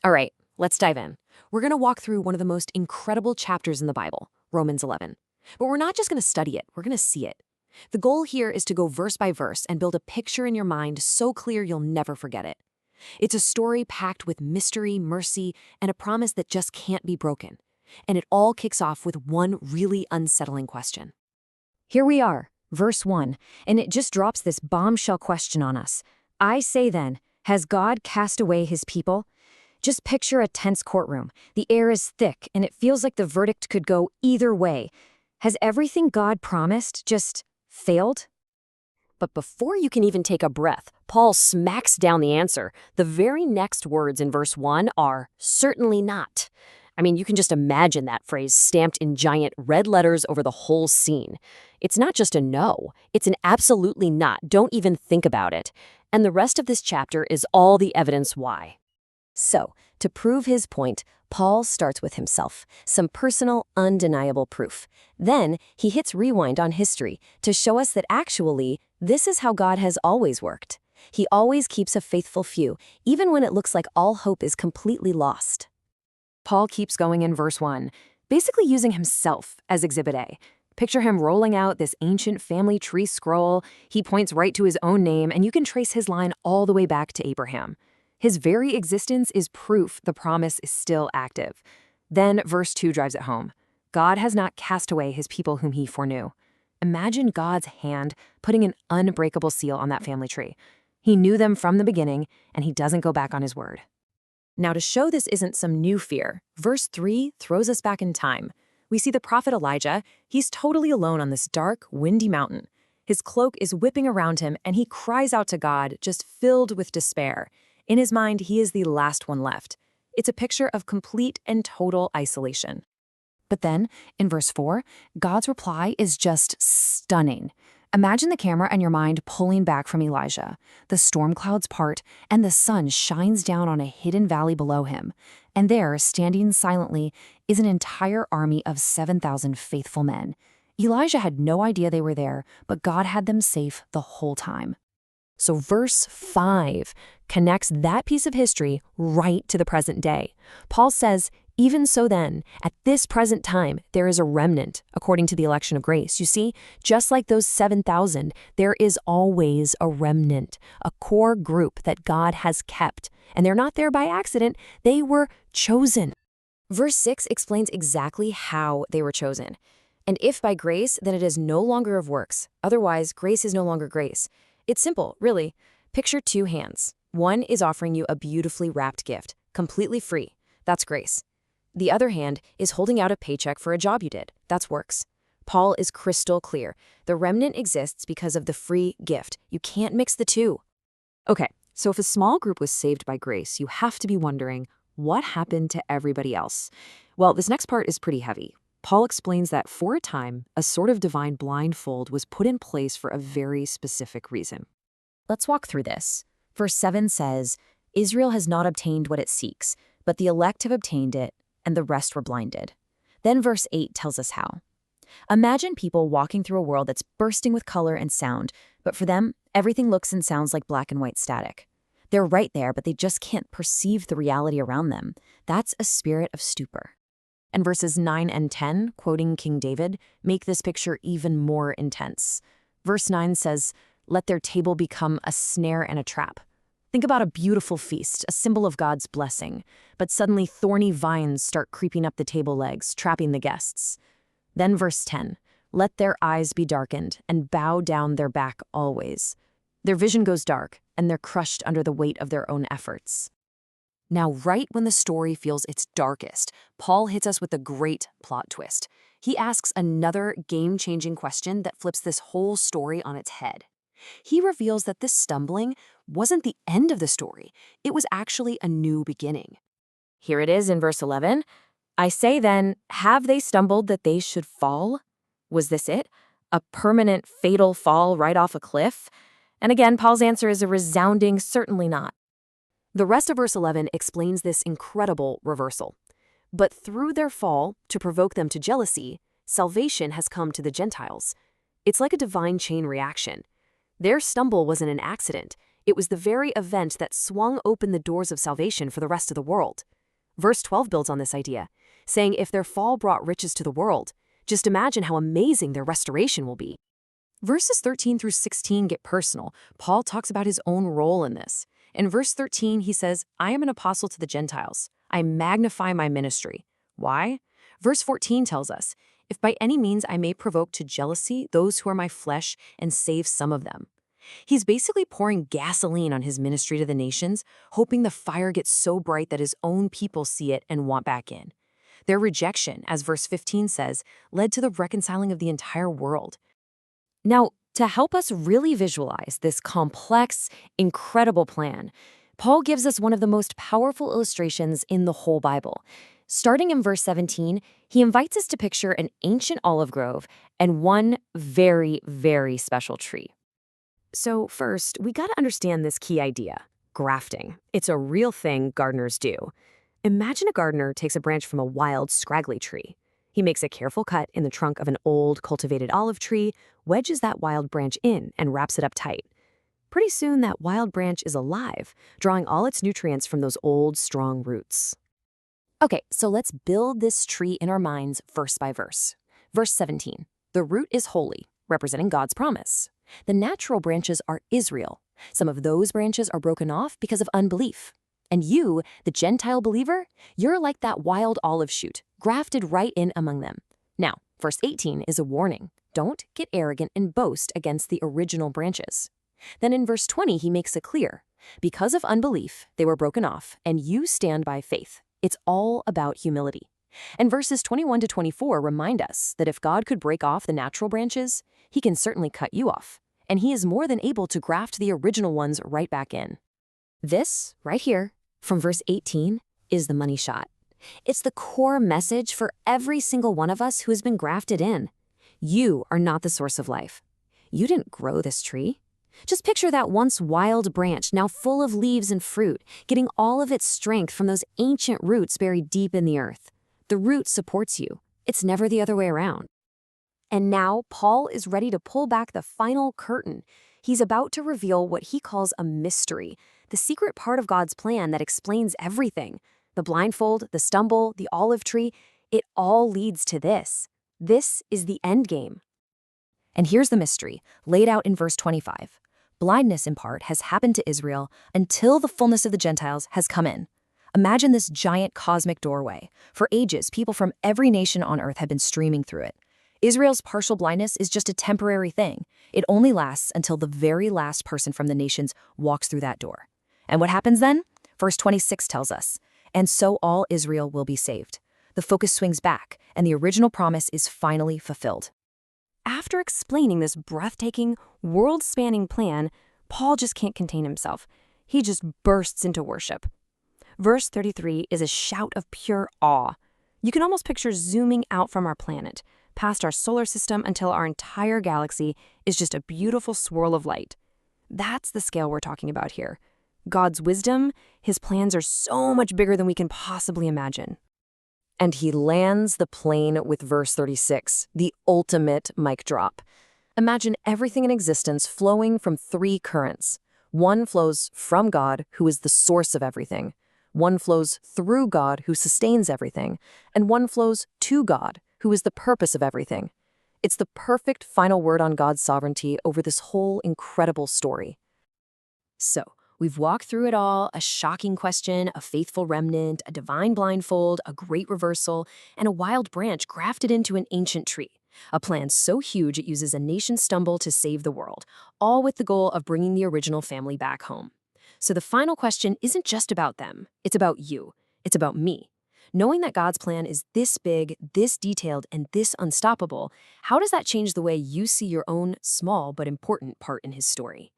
All right, let's dive in. We're going to walk through one of the most incredible chapters in the Bible, Romans 11. But we're not just going to study it, we're going to see it. The goal here is to go verse by verse and build a picture in your mind so clear you'll never forget it. It's a story packed with mystery, mercy, and a promise that just can't be broken. And it all kicks off with one really unsettling question. Here we are, verse 1, and it just drops this bombshell question on us. I say then, has God cast away his people? Just picture a tense courtroom. The air is thick, and it feels like the verdict could go either way. Has everything God promised just failed? But before you can even take a breath, Paul smacks down the answer. The very next words in verse 1 are, certainly not. I mean, you can just imagine that phrase stamped in giant red letters over the whole scene. It's not just a no, it's an absolutely not. Don't even think about it. And the rest of this chapter is all the evidence why. So, to prove his point, Paul starts with himself, some personal, undeniable proof. Then, he hits rewind on history to show us that actually, this is how God has always worked. He always keeps a faithful few, even when it looks like all hope is completely lost. Paul keeps going in verse 1, basically using himself as Exhibit A. Picture him rolling out this ancient family tree scroll. He points right to his own name, and you can trace his line all the way back to Abraham. His very existence is proof the promise is still active. Then verse 2 drives it home. God has not cast away his people whom he foreknew. Imagine God's hand putting an unbreakable seal on that family tree. He knew them from the beginning, and he doesn't go back on his word. Now, to show this isn't some new fear, verse 3 throws us back in time. We see the prophet Elijah. He's totally alone on this dark, windy mountain. His cloak is whipping around him, and he cries out to God, just filled with despair. In his mind, he is the last one left. It's a picture of complete and total isolation. But then, in verse 4, God's reply is just stunning. Imagine the camera and your mind pulling back from Elijah. The storm clouds part, and the sun shines down on a hidden valley below him. And there, standing silently, is an entire army of 7,000 faithful men. Elijah had no idea they were there, but God had them safe the whole time. So verse 5 connects that piece of history right to the present day. Paul says, even so then, at this present time, there is a remnant, according to the election of grace. You see, just like those 7,000, there is always a remnant, a core group that God has kept. And they're not there by accident, they were chosen. Verse 6 explains exactly how they were chosen. And if by grace, then it is no longer of works. Otherwise, grace is no longer grace. It's simple, really. Picture two hands. One is offering you a beautifully wrapped gift, completely free. That's grace. The other hand is holding out a paycheck for a job you did. That's works. Paul is crystal clear. The remnant exists because of the free gift. You can't mix the two. Okay, so if a small group was saved by grace, you have to be wondering, what happened to everybody else? Well, this next part is pretty heavy. Paul explains that for a time, a sort of divine blindfold was put in place for a very specific reason. Let's walk through this. Verse 7 says, Israel has not obtained what it seeks, but the elect have obtained it, and the rest were blinded. Then verse 8 tells us how. Imagine people walking through a world that's bursting with color and sound, but for them, everything looks and sounds like black and white static. They're right there, but they just can't perceive the reality around them. That's a spirit of stupor. And verses 9 and 10, quoting King David, make this picture even more intense. Verse 9 says, let their table become a snare and a trap. Think about a beautiful feast, a symbol of God's blessing, but suddenly thorny vines start creeping up the table legs, trapping the guests. Then verse 10, let their eyes be darkened and bow down their back always. Their vision goes dark, and they're crushed under the weight of their own efforts. Now, right when the story feels its darkest, Paul hits us with a great plot twist. He asks another game-changing question that flips this whole story on its head. He reveals that this stumbling wasn't the end of the story. It was actually a new beginning. Here it is in verse 11. I say then, have they stumbled that they should fall? Was this it? A permanent, fatal fall right off a cliff? And again, Paul's answer is a resounding certainly not. The rest of verse 11 explains this incredible reversal. But through their fall, to provoke them to jealousy, salvation has come to the Gentiles. It's like a divine chain reaction. Their stumble wasn't an accident. It was the very event that swung open the doors of salvation for the rest of the world. Verse 12 builds on this idea, saying if their fall brought riches to the world, just imagine how amazing their restoration will be. Verses 13 through 16 get personal. Paul talks about his own role in this. In verse 13, he says, I am an apostle to the Gentiles. I magnify my ministry. Why? Verse 14 tells us, if by any means I may provoke to jealousy those who are my flesh and save some of them. He's basically pouring gasoline on his ministry to the nations, hoping the fire gets so bright that his own people see it and want back in. Their rejection, as verse 15 says, led to the reconciling of the entire world. Now, to help us really visualize this complex, incredible plan, Paul gives us one of the most powerful illustrations in the whole Bible. Starting in verse 17, he invites us to picture an ancient olive grove and one very, very special tree. So first, we got to understand this key idea, grafting. It's a real thing gardeners do. Imagine a gardener takes a branch from a wild, scraggly tree. He makes a careful cut in the trunk of an old, cultivated olive tree, wedges that wild branch in, and wraps it up tight. Pretty soon, that wild branch is alive, drawing all its nutrients from those old, strong roots. Okay, so let's build this tree in our minds verse by verse. Verse 17, the root is holy, representing God's promise. The natural branches are Israel. Some of those branches are broken off because of unbelief. And you, the Gentile believer, you're like that wild olive shoot, grafted right in among them. Now, verse 18 is a warning. Don't get arrogant and boast against the original branches. Then in verse 20, he makes it clear. Because of unbelief, they were broken off, and you stand by faith. It's all about humility. And verses 21 to 24 remind us that if God could break off the natural branches, he can certainly cut you off. And he is more than able to graft the original ones right back in. This, right here, from verse 18, is the money shot. It's the core message for every single one of us who has been grafted in. You are not the source of life. You didn't grow this tree. Just picture that once wild branch, now full of leaves and fruit, getting all of its strength from those ancient roots buried deep in the earth. The root supports you. It's never the other way around. And now Paul is ready to pull back the final curtain. He's about to reveal what he calls a mystery, the secret part of God's plan that explains everything. The blindfold, the stumble, the olive tree, it all leads to this. This is the end game. And here's the mystery, laid out in verse 25. Blindness, in part, has happened to Israel until the fullness of the Gentiles has come in. Imagine this giant cosmic doorway. For ages, people from every nation on earth have been streaming through it. Israel's partial blindness is just a temporary thing. It only lasts until the very last person from the nations walks through that door. And what happens then? Verse 26 tells us, and so all Israel will be saved. The focus swings back, and the original promise is finally fulfilled. After explaining this breathtaking, world-spanning plan, Paul just can't contain himself. He just bursts into worship. Verse 33 is a shout of pure awe. You can almost picture zooming out from our planet, past our solar system until our entire galaxy is just a beautiful swirl of light. That's the scale we're talking about here. God's wisdom, his plans are so much bigger than we can possibly imagine. And he lands the plane with verse 36, the ultimate mic drop. Imagine everything in existence flowing from three currents. One flows from God, who is the source of everything. One flows through God, who sustains everything. And one flows to God, who is the purpose of everything. It's the perfect final word on God's sovereignty over this whole incredible story. So, we've walked through it all, a shocking question, a faithful remnant, a divine blindfold, a great reversal, and a wild branch grafted into an ancient tree. A plan so huge it uses a nation's stumble to save the world, all with the goal of bringing the original family back home. So the final question isn't just about them, it's about you, it's about me. Knowing that God's plan is this big, this detailed, and this unstoppable, how does that change the way you see your own small but important part in his story?